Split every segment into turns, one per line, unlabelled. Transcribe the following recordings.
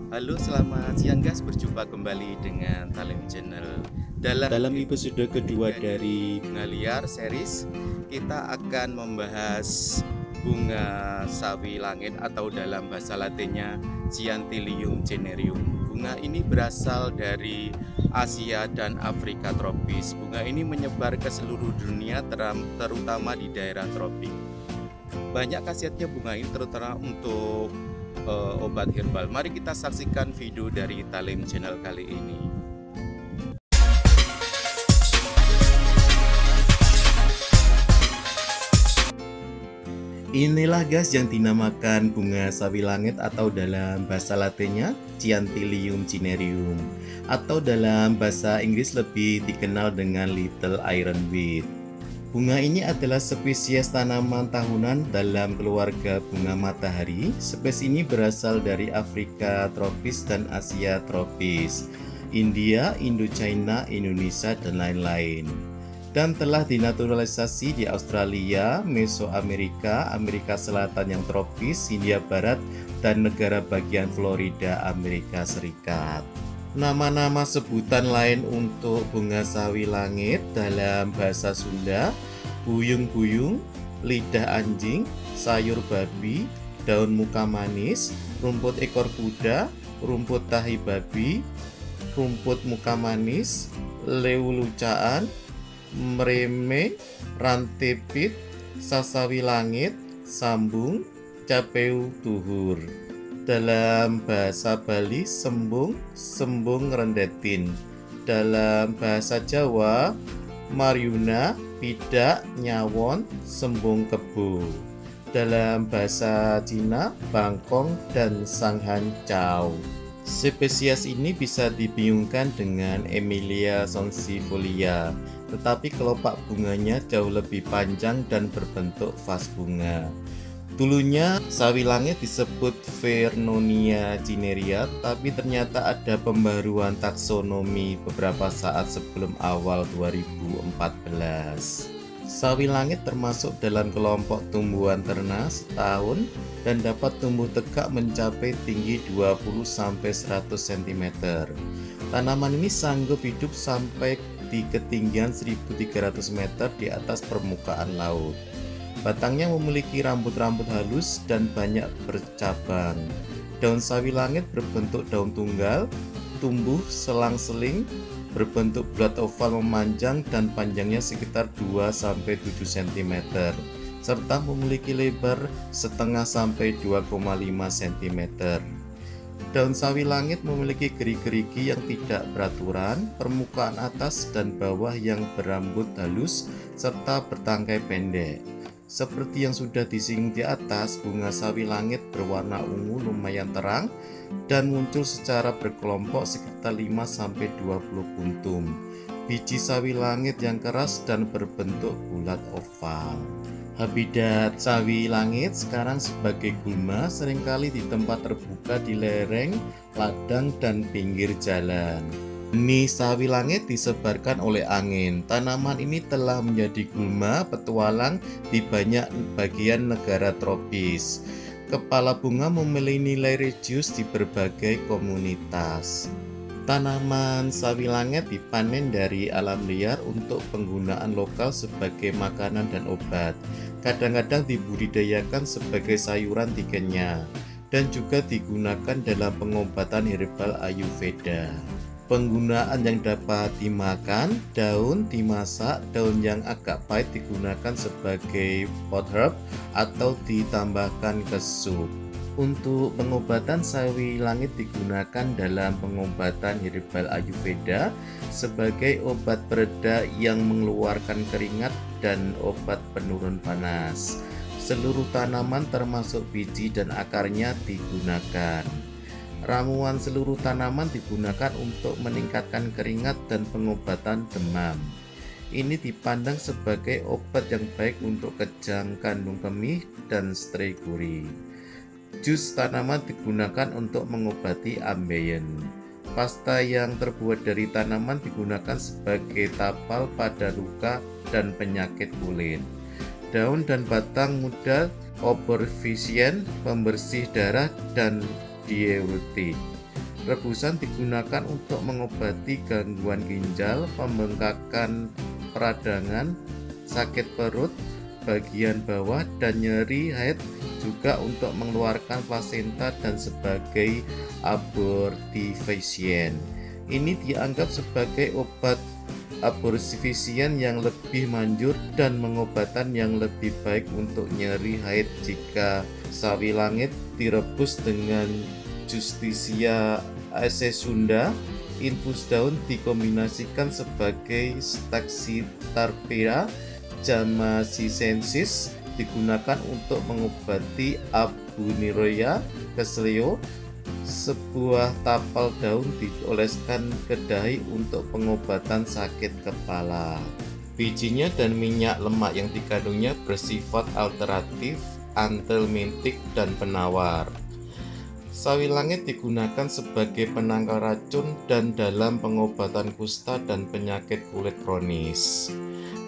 Halo, selamat siang guys. Berjumpa kembali dengan Talim Channel. Dalam episode kedua dari Bunga Liar series, kita akan membahas bunga sawi langit atau dalam bahasa latinnya Cyanthillium cinereum. Bunga ini berasal dari Asia dan Afrika tropis. Bunga ini menyebar ke seluruh dunia, terutama di daerah tropik. Banyak khasiatnya bunga ini, terutama untuk obat herbal. Mari kita saksikan video dari Talim Channel kali ini.
Inilah guys yang dinamakan bunga sawi langit atau dalam bahasa latinnya Cyanthillium cinereum, atau dalam bahasa Inggris lebih dikenal dengan Little Ironweed. Bunga ini adalah spesies tanaman tahunan dalam keluarga bunga matahari. Spesies ini berasal dari Afrika tropis dan Asia tropis, India, Indochina, Indonesia, dan lain-lain. Dan telah dinaturalisasi di Australia, Mesoamerika, Amerika Selatan yang tropis, Hindia Barat, dan negara bagian Florida, Amerika Serikat. Nama-nama sebutan lain untuk bunga sawi langit dalam bahasa Sunda: buyung-buyung, lidah anjing, sayur babi, daun muka manis, rumput ekor kuda, rumput tahi babi, rumput muka manis, leulucaan, mereme, rantepit, sasawi langit, sambung, capeu tuhur. Dalam bahasa Bali, sembung, sembung rendetin. Dalam bahasa Jawa, Maryuna, pidak, nyawon, sembung kebo. Dalam bahasa Cina, bangkong, dan sanghan chow. Spesies ini bisa dibingungkan dengan Emilia sonsifolia, tetapi kelopak bunganya jauh lebih panjang dan berbentuk vas bunga. Dulunya sawi langit disebut Vernonia cinerea, tapi ternyata ada pembaruan taksonomi beberapa saat sebelum awal 2014. Sawi langit termasuk dalam kelompok tumbuhan ternak setahun dan dapat tumbuh tegak mencapai tinggi 20-100 cm. Tanaman ini sanggup hidup sampai di ketinggian 1300 meter di atas permukaan laut. Batangnya memiliki rambut-rambut halus dan banyak bercabang. Daun sawi langit berbentuk daun tunggal, tumbuh selang-seling, berbentuk bulat oval memanjang dan panjangnya sekitar 2-7 cm, serta memiliki lebar setengah sampai 2,5 cm. Daun sawi langit memiliki gerigi-gerigi yang tidak beraturan, permukaan atas dan bawah yang berambut halus, serta bertangkai pendek. Seperti yang sudah disinggung di atas, bunga sawi langit berwarna ungu lumayan terang dan muncul secara berkelompok sekitar 5-20 puntung. Biji sawi langit yang keras dan berbentuk bulat oval. Habitat sawi langit sekarang sebagai gulma, seringkali di tempat terbuka di lereng, ladang, dan pinggir jalan. Benih sawi langit disebarkan oleh angin. Tanaman ini telah menjadi gulma petualang di banyak bagian negara tropis. Kepala bunga memiliki nilai religius di berbagai komunitas. Tanaman sawi langit dipanen dari alam liar untuk penggunaan lokal sebagai makanan dan obat. Kadang-kadang dibudidayakan sebagai sayuran di Kenya dan juga digunakan dalam pengobatan herbal Ayurveda. Penggunaan yang dapat dimakan: daun dimasak, daun yang agak pahit digunakan sebagai pot herb atau ditambahkan ke sup. Untuk pengobatan, sawi langit digunakan dalam pengobatan herbal Ayurveda sebagai obat pereda yang mengeluarkan keringat dan obat penurun panas. Seluruh tanaman termasuk biji dan akarnya digunakan. Ramuan seluruh tanaman digunakan untuk meningkatkan keringat dan pengobatan demam. Ini dipandang sebagai obat yang baik untuk kejang, kandung kemih, dan striguri. Jus tanaman digunakan untuk mengobati ambeien. Pasta yang terbuat dari tanaman digunakan sebagai tapal pada luka dan penyakit kulit. Daun dan batang muda oborfisien, pembersih darah, dan diuretik. Rebusan digunakan untuk mengobati gangguan ginjal, pembengkakan peradangan, sakit perut bagian bawah, dan nyeri haid, juga untuk mengeluarkan plasenta dan sebagai abortifacient. Ini dianggap sebagai obat abortifacient yang lebih manjur dan pengobatan yang lebih baik untuk nyeri haid jika sawi langit direbus dengan Justicia acesunda. Infus daun dikombinasikan sebagai Stachytarpera jamasicensis, digunakan untuk mengobati Abuneroia kesleo. Sebuah tapal daun dioleskan ke dahi untuk pengobatan sakit kepala. Bijinya dan minyak lemak yang dikandungnya bersifat alteratif, antihelmintik, dan penawar. Sawi langit digunakan sebagai penangkal racun dan dalam pengobatan kusta dan penyakit kulit kronis.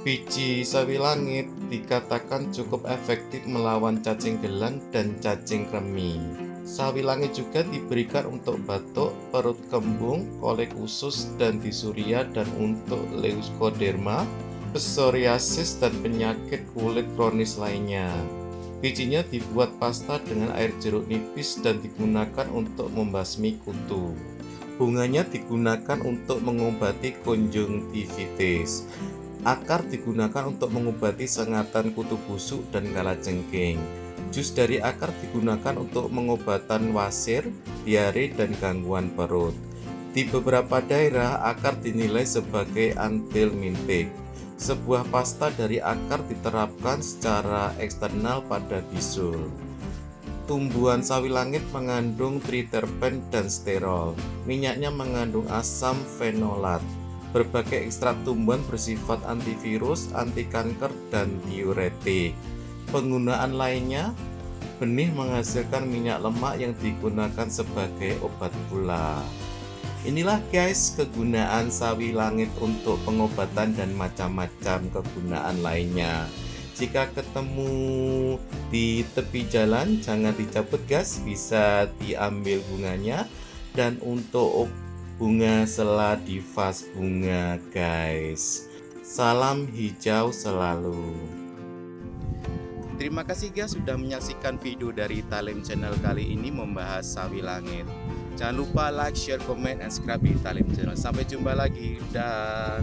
Biji sawi langit dikatakan cukup efektif melawan cacing gelang dan cacing kremi. Sawi langit juga diberikan untuk batuk, perut kembung, kolik usus dan disuria, dan untuk leukoderma, psoriasis, dan penyakit kulit kronis lainnya. Bijinya dibuat pasta dengan air jeruk nipis dan digunakan untuk membasmi kutu. Bunganya digunakan untuk mengobati konjungtivitis. Akar digunakan untuk mengobati sengatan kutu busuk dan kalajengking. Jus dari akar digunakan untuk pengobatan wasir, diare, dan gangguan perut. Di beberapa daerah, akar dinilai sebagai antihelmintik. Sebuah pasta dari akar diterapkan secara eksternal pada bisul. Tumbuhan sawi langit mengandung triterpen dan sterol. Minyaknya mengandung asam fenolat. Berbagai ekstrak tumbuhan bersifat antivirus, anti kanker, dan diuretik. Penggunaan lainnya, benih menghasilkan minyak lemak yang digunakan sebagai obat pula. Inilah guys kegunaan sawi langit untuk pengobatan dan macam-macam kegunaan lainnya. Jika ketemu di tepi jalan jangan dicabut guys, bisa diambil bunganya. Dan untuk bunga seladi vas bunga guys, salam hijau selalu.
Terima kasih guys sudah menyaksikan video dari Talim Channel kali ini membahas sawi langit. Jangan lupa like, share, comment, and subscribe di Talim Channel. Sampai jumpa lagi. Dah.